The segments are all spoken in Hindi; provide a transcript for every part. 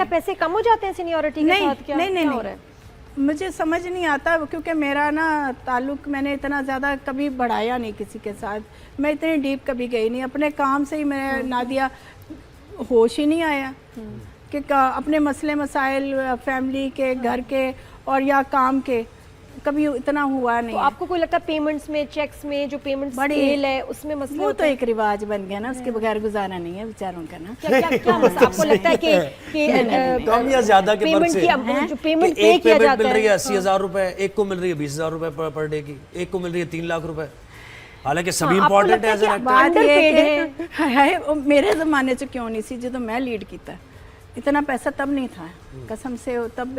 क्या पैसे कम हो जाते हैं सीनियरिटी के साथ? क्या नहीं हो रहा है? मुझे समझ नहीं आता, क्योंकि मेरा ना ताल्लुक मैंने इतना ज़्यादा कभी बढ़ाया नहीं किसी के साथ, मैं इतनी डीप कभी गई नहीं, अपने काम से ही मैं नादिया होश ही नहीं आया कि अपने मसले मसाइल फैमिली के, घर के और या काम के कभी इतना हुआ नहीं। तो आपको कोई लगता है पेमेंट्स में, चेक्स में जो पेमेंट स्केल है उसमें मसले? वो तो एक रिवाज बन गया ना, उसके बगैर गुजारा नहीं है बेचारों का ना। क्या मसला आपको लगता है कि कम या ज्यादा के पेमेंट से की जो पेमेंट कि पे एक किया पेमेंट जाता मिल रही है है 80,000 रुपए, एक को मिल रही है 20,000 रुपए पर डे की, एक को मिल रही है 3 लाख रुपए, हालांकि सभी आपको इंपॉर्टेंट लगता है। है कि बात ये है मेरे ज़माने च क्यों नहीं सी, जो मैं लीड किया इतना पैसा तब नहीं था, कसम से तब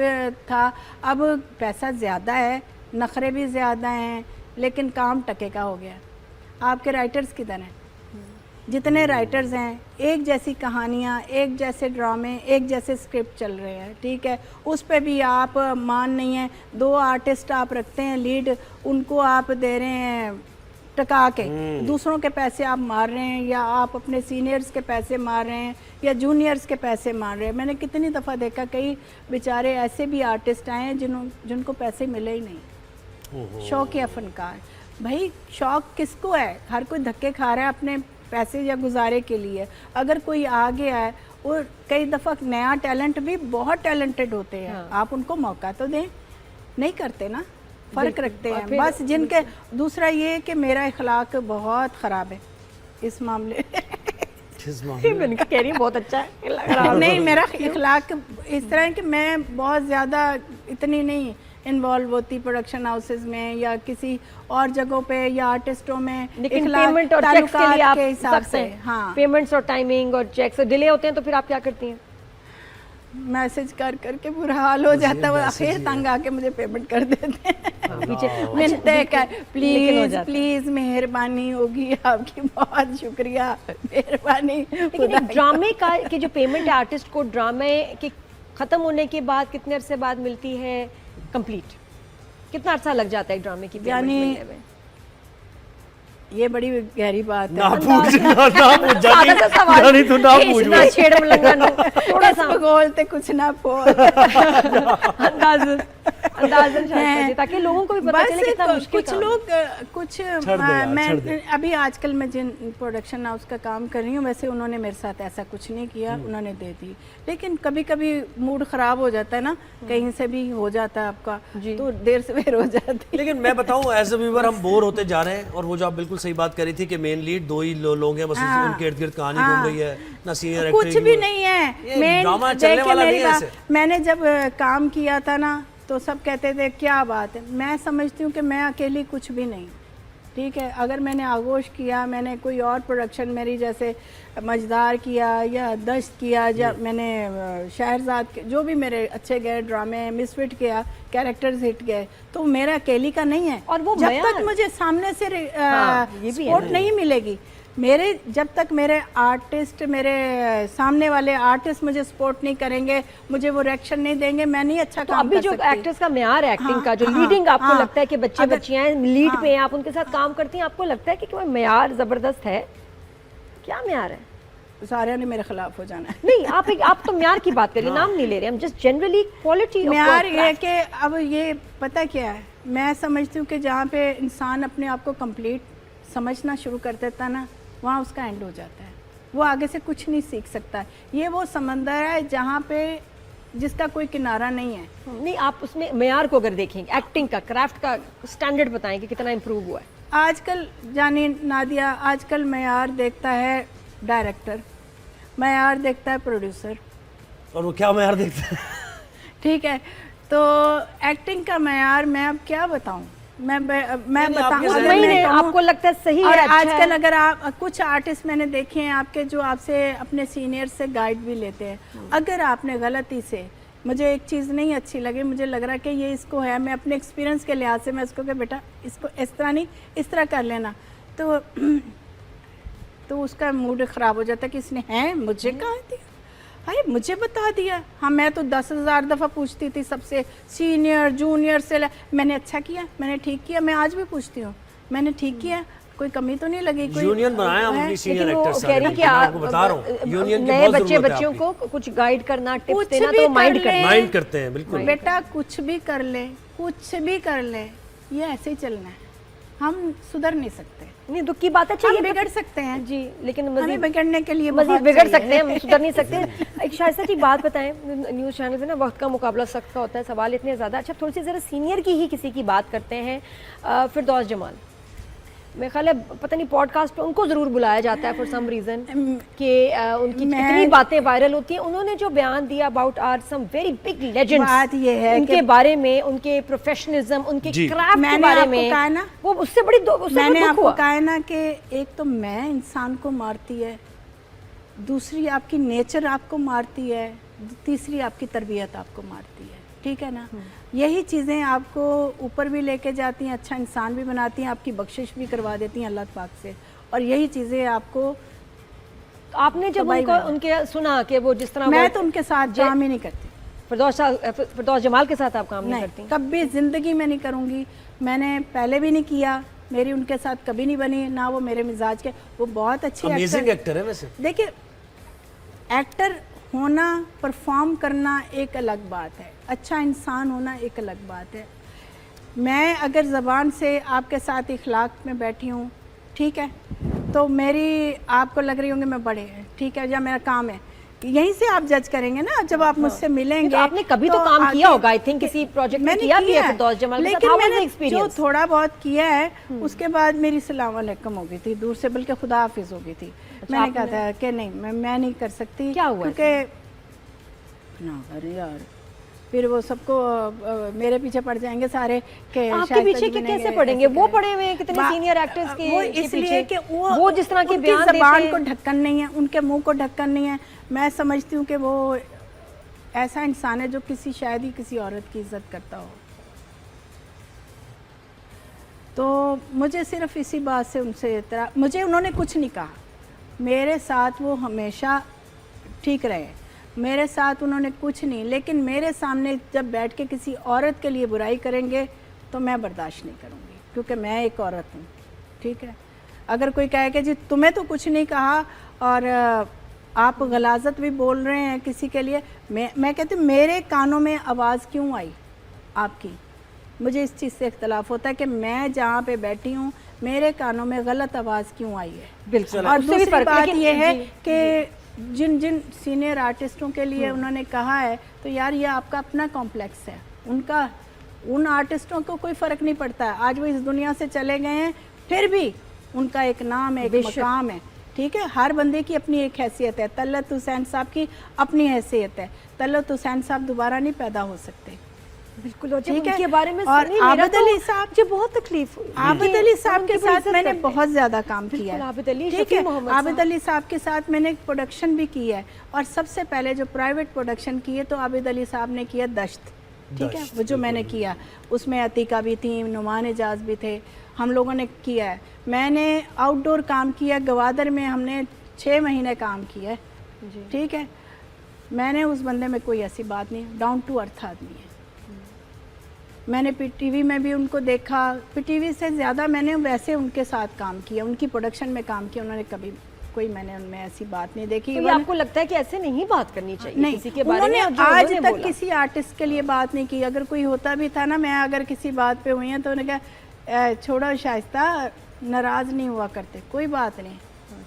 था। अब पैसा ज़्यादा है, नखरे भी ज़्यादा हैं, लेकिन काम टके का हो गया। आपके राइटर्स किधर हैं? जितने राइटर्स हैं, एक जैसी कहानियाँ, एक जैसे ड्रामे, एक जैसे स्क्रिप्ट चल रहे हैं, ठीक है, उस पे भी आप मान नहीं है। 2 आर्टिस्ट आप रखते हैं लीड, उनको आप दे रहे हैं टका के, दूसरों के पैसे आप मार रहे हैं, या आप अपने सीनियर्स के पैसे मार रहे हैं, या जूनियर्स के पैसे मार रहे हैं। मैंने कितनी दफ़ा देखा, कई बेचारे ऐसे भी आर्टिस्ट आए हैं जिनको पैसे मिले ही नहीं। शौक या फनकार, भाई शौक किसको है? हर कोई धक्के खा रहा है अपने पैसे या गुजारे के लिए। अगर कोई आ गया है, और कई दफ़ा नया टैलेंट भी बहुत टैलेंटेड होते हैं, हाँ। आप उनको मौका तो दें, नहीं करते ना, फ़र्क रखते हैं बस। जिनके दूसरा ये कि मेरा इखलाक बहुत ख़राब है इस मामले मैंने कह रही हूँ बहुत अच्छा है लग रहा नहीं, मेरा इखलाक इस तरह है कि मैं बहुत ज़्यादा इतनी नहीं इन्वॉल्व होती प्रोडक्शन हाउसेस में या किसी और जगहों पे या आर्टिस्टों में। लेकिन पेमेंट और चेक्स के लिए आप के हिसाब से, हाँ, पेमेंट्स और टाइमिंग और चेक्स डिले होते हैं तो फिर आप क्या करती हैं? मैसेज कर करके बुरा हाल हो जाता है, वो आखिर तंग आके मुझे पेमेंट कर देते हैं पीछे मिलते कर, प्लीज प्लीज मेहरबानी होगी आपकी, बहुत शुक्रिया, मेहरबानी। लेकिन एक ड्रामे का कि जो पेमेंट है आर्टिस्ट को ड्रामे के खत्म होने के बाद कितने अरसे बाद मिलती है कंप्लीट? कितना अर्सा लग जाता है एक ड्रामे की पेमेंट मिलने में? ये बड़ी गहरी बात है। ना पूछ जानी तो ना पूछ ना छेड़ मलंगा थोड़ा सा बोलते कुछ ना बोल अंदाज़न शायद ताकि लोगों को भी पता चले कितना मुश्किल कुछ लोग कुछ मैं अभी आजकल मैं जिन प्रोडक्शन हाउस का काम कर रही हूँ, वैसे उन्होंने मेरे साथ ऐसा कुछ नहीं किया, उन्होंने दे दी। लेकिन कभी कभी मूड ख़राब हो जाता है ना, कहीं से भी हो जाता है आपका, तो देर से बेर हो जाती है। लेकिन मैं बताऊं एज अ व्यूअर हम बोर होते जा रहे हैं, और वो जो आप बिल्कुल सही बात करी थी कि मेन लीड 2 ही लोग हैं बस, उनके इर्द गिर्द कहानी घूम रही है, ना सीनियर एक्टर कुछ भी नहीं है। ड्रामा चलने वाला नहीं है ऐसे। मैंने जब काम किया था ना, तो सब कहते थे क्या बात है। मैं समझती हूँ कि मैं अकेली कुछ भी नहीं, ठीक है। अगर मैंने आगोश किया, मैंने कोई और प्रोडक्शन मेरी जैसे मजदार किया या दश्त किया, या मैंने शहरजाद के जो भी मेरे अच्छे गए ड्रामे, मिसफिट किया, कैरेक्टर्स हिट गए, तो मेरा अकेली का नहीं है। और वो जब तक मुझे सामने से सपोर्ट नहीं मिलेगी, मेरे जब तक मेरे आर्टिस्ट, मेरे सामने वाले आर्टिस्ट मुझे सपोर्ट नहीं करेंगे, मुझे वो रिएक्शन नहीं देंगे, मैं नहीं अच्छा काम कर सकती। अभी जो एक्टर्स का म्यार है एक्टिंग का, जो लीडिंग आपको लगता है कि बच्चे बच्चियां लीड पे हैं, आप उनके साथ काम करती हैं, आपको लगता है कि कोई म्यार जबरदस्त है? क्या म्यार है? सारे ने मेरे खिलाफ हो जाना है। नहीं, आप तो म्यार की बात करिए, नाम नहीं ले रहे हम, जस्ट जनरली क्वालिटी। म्यार ये कि अब ये पता क्या है, मैं समझती हूँ कि जहाँ पे इंसान अपने आप को कंप्लीट समझना शुरू कर देता ना, वहाँ उसका एंड हो जाता है, वो आगे से कुछ नहीं सीख सकता। ये वो समंदर है जहाँ पे जिसका कोई किनारा नहीं है। नहीं, आप उसमें मेयार को अगर देखेंगे, एक्टिंग का, क्राफ्ट का स्टैंडर्ड बताएं कि कितना इम्प्रूव हुआ है आजकल। जानी नादिया, आजकल मेयार देखता है डायरेक्टर, मेयार देखता है प्रोड्यूसर, और वो क्या मेयार देखता है? ठीक है, तो एक्टिंग का मेयार मैं अब क्या बताऊँ, मैं बताऊँ आपको लगता है सही और है, अच्छा आजकल है। अगर आप कुछ आर्टिस्ट मैंने देखे हैं आपके जो आपसे अपने सीनियर से गाइड भी लेते हैं, अगर आपने गलती से, मुझे एक चीज़ नहीं अच्छी लगी, मुझे लग रहा है कि ये इसको है, मैं अपने एक्सपीरियंस के लिहाज से मैं इसको कि बेटा इसको इस तरह नहीं, इस तरह कर लेना, तो उसका मूड ख़राब हो जाता है कि इसने है मुझे कहा दिया, अरे मुझे बता दिया। हाँ, मैं तो 10,000 दफ़ा पूछती थी सबसे, सीनियर जूनियर से, मैंने अच्छा किया, मैंने ठीक किया, मैं आज भी पूछती हूँ मैंने ठीक किया, कोई कमी तो नहीं लगी, कोई यूनियन बनाए हम अपनी सीनियर लेकिन वो एक्टर्स कह रही कि मैं आपको बता रहा हूँ यूनियन की नए बहुत बच्चे जरूरत है बच्चियों को आपकी। कुछ गाइड करना, टिप्स कुछ देना भी तो कर माइंड ले। करना। माइंड करते हैं बिल्कुल। बेटा कुछ भी कर ले, कुछ भी कर ले, ये ऐसे ही चलना है, हम सुधर नहीं सकते। नहीं, दुख की बात है, हम चाहिए बिगड़ सकते हैं जी, लेकिन हमें मजीद बिगड़ने के लिए मजीद बहुत बिगड़ चाहिए। सकते हैं, हम सुधर नहीं सकते। एक शायद जी बात बताएं, न्यूज़ चैनल पे ना वक्त का मुकाबला सख्त का होता है, सवाल इतने ज़्यादा। अच्छा, थोड़ी सी ज़रा सीनियर की ही किसी की बात करते हैं, फिरदौस जमाल। मेरे ख्याल है पता नहीं पॉडकास्ट पे उनको ज़रूर बुलाया जाता है फॉर सम रीज़न कि उनकी कितनी बातें वायरल होती हैं। उन्होंने जो बयान दिया about are some very big legends, बात ये है उनके बारे में, उनके प्रोफेशनलिज्म, उनके जी। क्राफ्ट के मैंने बारे आपको में, कहा ना, वो उससे मैंने दुख आपको हुआ। कहा है ना कि एक तो मैं इंसान को मारती है, दूसरी आपकी नेचर आपको मारती है, तीसरी आपकी तरबियत आपको मारती है, ठीक है ना। यही चीज़ें आपको ऊपर भी लेके जाती हैं, अच्छा इंसान भी बनाती हैं, आपकी बख्शिश भी करवा देती हैं अल्लाह पाक से, और यही चीज़ें आपको। आपने जब तबाही उनको में। उनके सुना कि वो जिस तरह मैं वो तो उनके साथ काम ही नहीं करती, फिरदौस जमाल के साथ आप काम नहीं नहीं, करती? कभी ज़िंदगी में नहीं करूँगी। मैंने पहले भी नहीं किया, मेरी उनके साथ कभी नहीं बनी, ना वो मेरे मिजाज के। वो बहुत अच्छे अमेजिंग एक्टर, एक्टर है वैसे। देखिए एक्टर होना, परफॉर्म करना एक अलग बात है, अच्छा इंसान होना एक अलग बात है। मैं अगर ज़बान से आपके साथ इखलाक में बैठी हूँ, ठीक है, तो मेरी आपको लग रही होंगी मैं बड़े हैं, ठीक है, या मेरा काम है, यहीं से आप जज करेंगे ना जब आप मुझसे मिलेंगे। तो आपने कभी तो काम आगे- किया होगा, आई थिंक किसी प्रोजेक्ट में मैंने किया भी है है, फिरदौस जमाल के साथ। लेकिन How was the मैंने जो experience? थोड़ा बहुत किया है उसके बाद मेरी सलाम अलैकुम हो गई थी दूर से, बल्कि खुदा हाफिज हो गई थी। मैंने कहा था कि नहीं, मैं नहीं कर सकती। क्या हुआ क्योंकि ना अरे यार, फिर वो सबको मेरे पीछे पड़ जाएंगे सारे के आपके शायद पीछे तक के बनेंगे, कैसे पड़ेंगे? ऐसे वो करेंगे। पड़े हुए हैं कितने सीनियर एक्टर्स के वो के इसलिए पीछे? कि वो जिस तरह के उनकी बयान देते ज़बान हैं, को ढक्कन नहीं है, उनके मुंह को ढक्कन नहीं है। मैं समझती हूँ कि वो ऐसा इंसान है जो किसी शायद ही किसी औरत की इज्जत करता हो। तो मुझे सिर्फ इसी बात से उनसे मुझे उन्होंने कुछ नहीं कहा, मेरे साथ वो हमेशा ठीक रहे, मेरे साथ उन्होंने कुछ नहीं, लेकिन मेरे सामने जब बैठ के किसी औरत के लिए बुराई करेंगे तो मैं बर्दाश्त नहीं करूँगी, क्योंकि मैं एक औरत हूँ, ठीक है। अगर कोई कहे कि जी तुम्हें तो कुछ नहीं कहा और आप गलाजत भी बोल रहे हैं किसी के लिए, मैं कहती हूँ मेरे कानों में आवाज़ क्यों आई आपकी। मुझे इस चीज़ से इख्तलाफ होता है कि मैं जहाँ पे बैठी हूँ मेरे कानों में गलत आवाज़ क्यों आई है। बिल्कुल। और उससे भी दूसरी फर्क- बात लेकिन- ये है जी, कि जिन जिन सीनियर आर्टिस्टों के लिए उन्होंने कहा है, तो यार ये आपका अपना कॉम्प्लेक्स है, उनका उन आर्टिस्टों को कोई फ़र्क नहीं पड़ता है। आज वो इस दुनिया से चले गए हैं, फिर भी उनका एक नाम है, एक बेशक। मकाम है, ठीक है। हर बंदे की अपनी एक हैसियत है। तलत हुसैन साहब की अपनी हैसियत है, तलत हुसैन साहब दोबारा नहीं पैदा हो सकते, बिल्कुल। और जब ठीक है। उनके बारे में और सुनी, मेरा आबिद तो अली साहब, मुझे बहुत तकलीफ हुई। आबिद अली साहब उनकी के बड़ी साथ इज्जत मैंने करते हैं। बहुत ज़्यादा काम किया बिल्कुल, है, आबिद अली, ठीक शफी है। मोहम्मद आबिद साहब। अली साहब के साथ मैंने प्रोडक्शन भी की है, और सबसे पहले जो प्राइवेट प्रोडक्शन की है तो आबिद अली साहब ने किया दश्त, ठीक है, वो जो मैंने किया उसमें अतीका भी थी, नुमान एजाज भी थे, हम लोगों ने किया है। मैंने आउटडोर काम किया, गवादर में हमने 6 महीने काम किया है, ठीक है। मैंने उस बंदे में कोई ऐसी बात नहीं, डाउन टू अर्थ आदमी है। मैंने पीटीवी में भी उनको देखा, पीटीवी से ज़्यादा मैंने वैसे उनके साथ काम किया, उनकी प्रोडक्शन में काम किया, उन्होंने कभी कोई मैंने उनमें ऐसी बात नहीं देखी। तो ये आपको लगता है कि ऐसे नहीं बात करनी चाहिए नहीं, किसी के बारे में? उन्होंने और जो आज उन्होंने तक बोला। किसी आर्टिस्ट के लिए बात नहीं की। अगर कोई होता भी था ना, मैं अगर किसी बात पे हुई हैं तो उन्होंने कहा छोड़ो शाइस्ता, नाराज़ नहीं हुआ करते, कोई बात नहीं।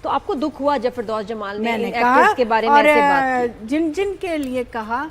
तो आपको दुख हुआ जब फिरदौस जमाल ने मैंने एक्टर्स कहा के बारे में और ऐसे बात की? जिन जिन के लिए कहा